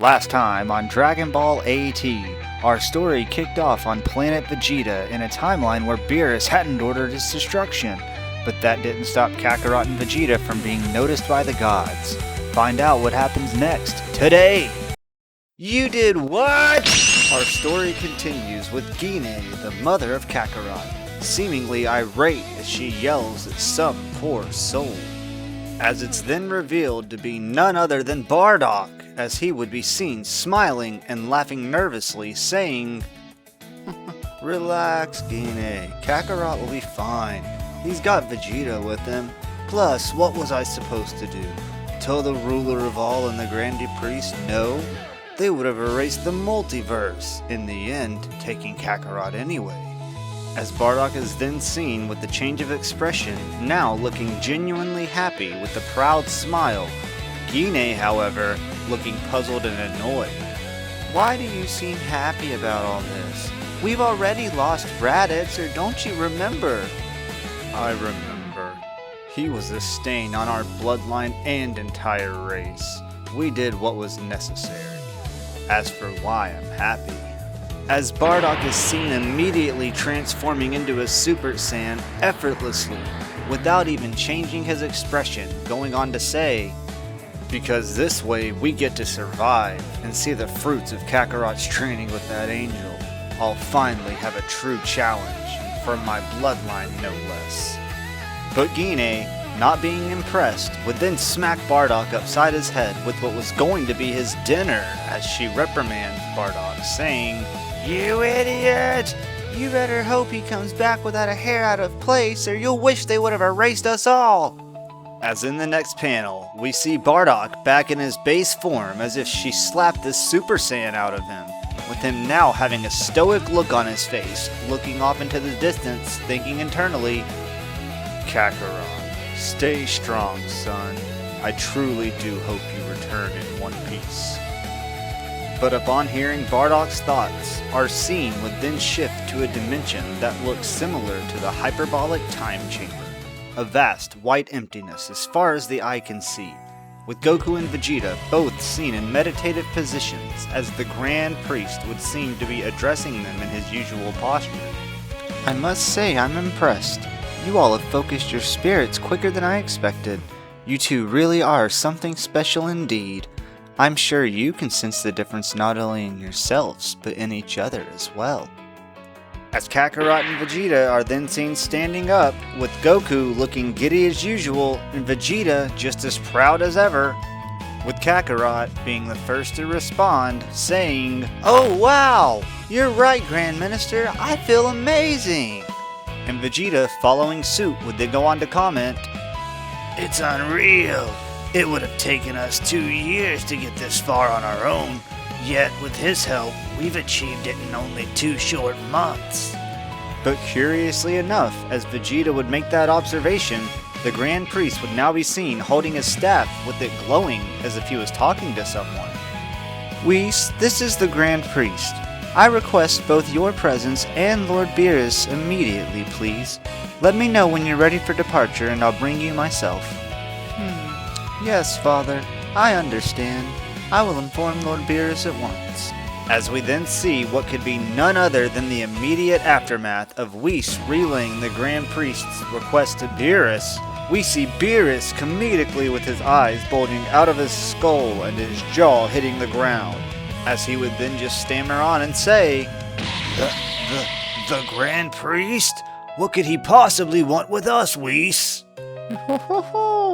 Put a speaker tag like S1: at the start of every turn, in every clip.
S1: Last time on Dragon Ball AT, our story kicked off on planet Vegeta in a timeline where Beerus hadn't ordered its destruction, but that didn't stop Kakarot and Vegeta from being noticed by the gods. Find out what happens next, today! You did what? Our story continues with Gine, the mother of Kakarot, seemingly irate as she yells at some poor soul, as it's then revealed to be none other than Bardock, as he would be seen smiling and laughing nervously, saying, "Relax, Gine. Kakarot will be fine. He's got Vegeta with him. Plus, what was I supposed to do? Tell the ruler of all and the Grand Priest no? They would have erased the multiverse, in the end, taking Kakarot anyway." As Bardock is then seen with the change of expression, now looking genuinely happy with a proud smile, Gine, however, looking puzzled and annoyed. "Why do you seem happy about all this? We've already lost Raditz, or don't you remember?" "I remember. He was a stain on our bloodline and entire race. We did what was necessary. As for why I'm happy..." As Bardock is seen immediately transforming into a Super Saiyan effortlessly, without even changing his expression, going on to say, "Because this way we get to survive and see the fruits of Kakarot's training with that angel. I'll finally have a true challenge, from my bloodline no less." But Gine, not being impressed, would then smack Bardock upside his head with what was going to be his dinner, as she reprimands Bardock, saying, "You idiot! You better hope he comes back without a hair out of place, or you'll wish they would have erased us all." As in the next panel, we see Bardock back in his base form as if she slapped this Super Saiyan out of him, with him now having a stoic look on his face, looking off into the distance, thinking internally, "Kakarot, stay strong, son. I truly do hope you return in one piece." But upon hearing Bardock's thoughts, our scene would then shift to a dimension that looks similar to the hyperbolic time chamber. A vast white emptiness as far as the eye can see, with Goku and Vegeta both seen in meditative positions as the Grand Priest would seem to be addressing them in his usual posture. "I must say I'm impressed. You all have focused your spirits quicker than I expected. You two really are something special indeed. I'm sure you can sense the difference not only in yourselves, but in each other as well." As Kakarot and Vegeta are then seen standing up, with Goku looking giddy as usual, and Vegeta just as proud as ever, with Kakarot being the first to respond, saying, "Oh wow! You're right, Grand Minister, I feel amazing!" And Vegeta, following suit, would then go on to comment, "It's unreal. It would have taken us 2 years to get this far on our own, yet with his help, we've achieved it in only 2 short months." But curiously enough, as Vegeta would make that observation, the Grand Priest would now be seen holding his staff with it glowing as if he was talking to someone. "Whis, this is the Grand Priest. I request both your presence and Lord Beerus immediately, please. Let me know when you're ready for departure and I'll bring you myself." "Yes, Father, I understand. I will inform Lord Beerus at once." As we then see what could be none other than the immediate aftermath of Whis relaying the Grand Priest's request to Beerus, we see Beerus comedically with his eyes bulging out of his skull and his jaw hitting the ground, as he would then just stammer on and say, The Grand Priest? What could he possibly want with us, Whis?"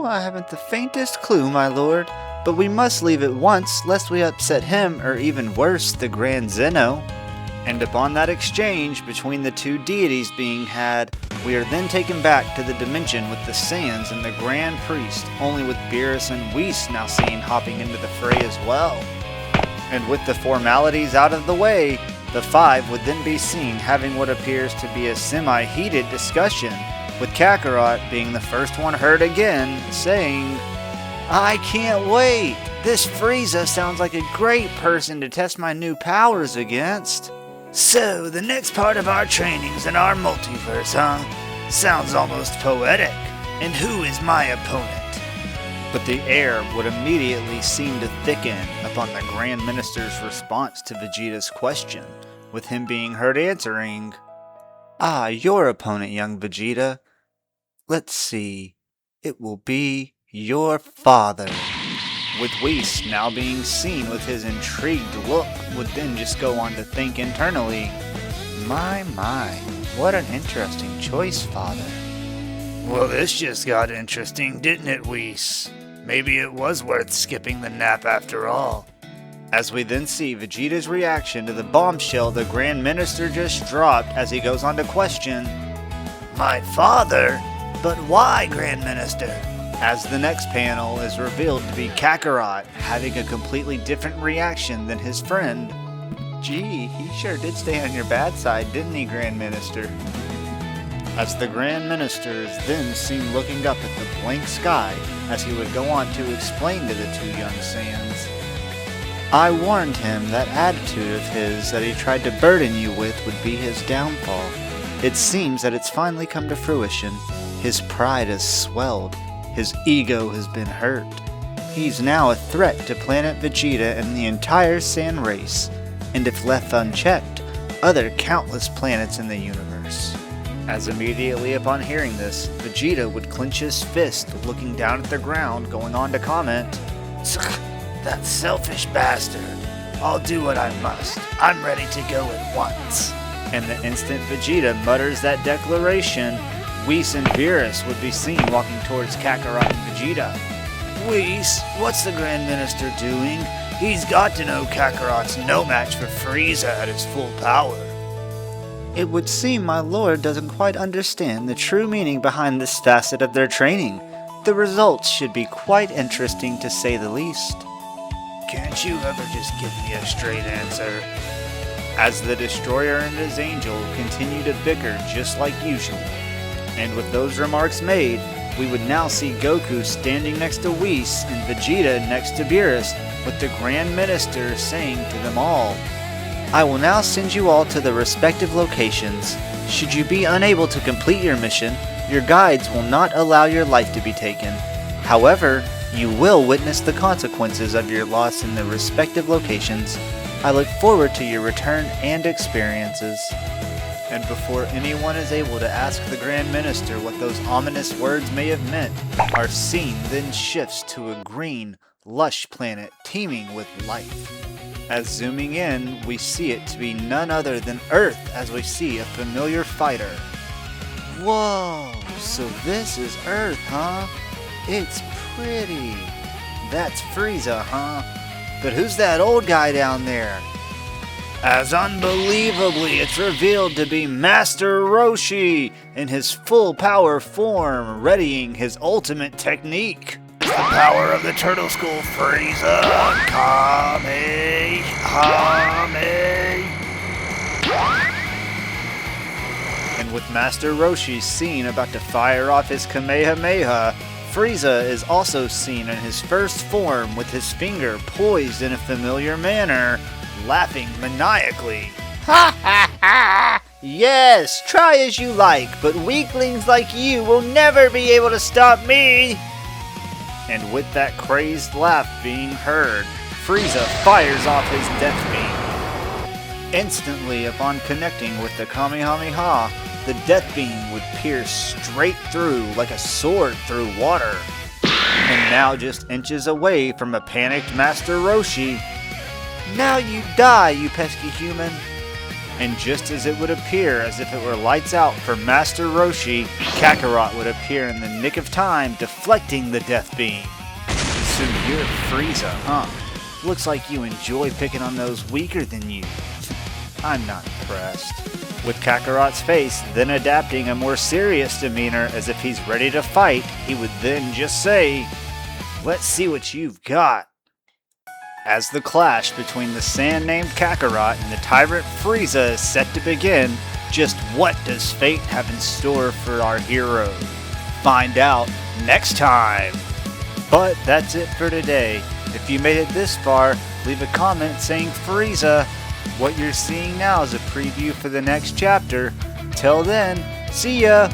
S1: "I haven't the faintest clue, my lord, but we must leave at once lest we upset him, or even worse, the Grand Zeno." And upon that exchange between the two deities being had, we are then taken back to the dimension with the Saiyans and the Grand Priest, only with Beerus and Whis now seen hopping into the fray as well. And with the formalities out of the way, the five would then be seen having what appears to be a semi-heated discussion, with Kakarot being the first one heard again, saying, "I can't wait! This Frieza sounds like a great person to test my new powers against." "So, the next part of our training's in our multiverse, huh? Sounds almost poetic. And who is my opponent?" But the air would immediately seem to thicken upon the Grand Minister's response to Vegeta's question, with him being heard answering, "Ah, your opponent, young Vegeta. Let's see, it will be your father." With Whis now being seen with his intrigued look, would then just go on to think internally, My, what an interesting choice, father.
S2: Well, this just got interesting, didn't it, Whis? Maybe it was worth skipping the nap after all.
S1: As we then see Vegeta's reaction to the bombshell the Grand Minister just dropped as he goes on to question,
S2: My father? But why, Grand Minister?
S1: As the next panel is revealed to be Kakarot having a completely different reaction than his friend. Gee, he sure did stay on your bad side, didn't he, Grand Minister? As the Grand Minister is then seen looking up at the blank sky as he would go on to explain to the two young Saiyans. I warned him that attitude of his that he tried to burden you with would be his downfall. It seems that it's finally come to fruition. His pride has swelled. His ego has been hurt. He's now a threat to Planet Vegeta and the entire Saiyan race, and if left unchecked, other countless planets in the universe. As immediately upon hearing this, Vegeta would clench his fist, looking down at the ground, going on to comment,
S2: That selfish bastard. I'll do what I must. I'm ready to go at once.
S1: And the instant Vegeta mutters that declaration, Whis and Beerus would be seen walking towards Kakarot and Vegeta.
S2: Whis, what's the Grand Minister doing? He's got to know Kakarot's no match for Frieza at his full power.
S1: It would seem my lord doesn't quite understand the true meaning behind this facet of their training. The results should be quite interesting to say the least.
S2: Can't you ever just give me a straight answer?
S1: As the Destroyer and his Angel continue to bicker just like usual. And with those remarks made, we would now see Goku standing next to Whis and Vegeta next to Beerus, with the Grand Minister saying to them all, I will now send you all to the respective locations. Should you be unable to complete your mission, your guides will not allow your life to be taken. However, you will witness the consequences of your loss in the respective locations. I look forward to your return and experiences. And before anyone is able to ask the Grand Minister what those ominous words may have meant, our scene then shifts to a green, lush planet teeming with life. As zooming in, we see it to be none other than Earth as we see a familiar fighter. Whoa, so this is Earth, huh? It's pretty. That's Frieza, huh? But who's that old guy down there? As unbelievably, it's revealed to be Master Roshi in his full power form, readying his ultimate technique.
S2: The power of the Turtle Skull Frieza, Kamehame.
S1: And with Master Roshi seen about to fire off his Kamehameha, Frieza is also seen in his first form with his finger poised in a familiar manner, laughing maniacally. Ha ha ha! Yes, try as you like, but weaklings like you will never be able to stop me! And with that crazed laugh being heard, Frieza fires off his death beam. Instantly, upon connecting with the Kamehameha, the death beam would pierce straight through like a sword through water. And now just inches away from a panicked Master Roshi. Now you die, you pesky human. And just as it would appear as if it were lights out for Master Roshi, Kakarot would appear in the nick of time, deflecting the death beam. So you're Frieza, huh? Looks like you enjoy picking on those weaker than you. I'm not impressed. With Kakarot's face then adapting a more serious demeanor as if he's ready to fight, he would then just say, Let's see what you've got. As the clash between the Saiyan named Kakarot and the tyrant Frieza is set to begin, just what does fate have in store for our hero? Find out next time! But that's it for today. If you made it this far, leave a comment saying Frieza. What you're seeing now is a preview for the next chapter. Till then, see ya!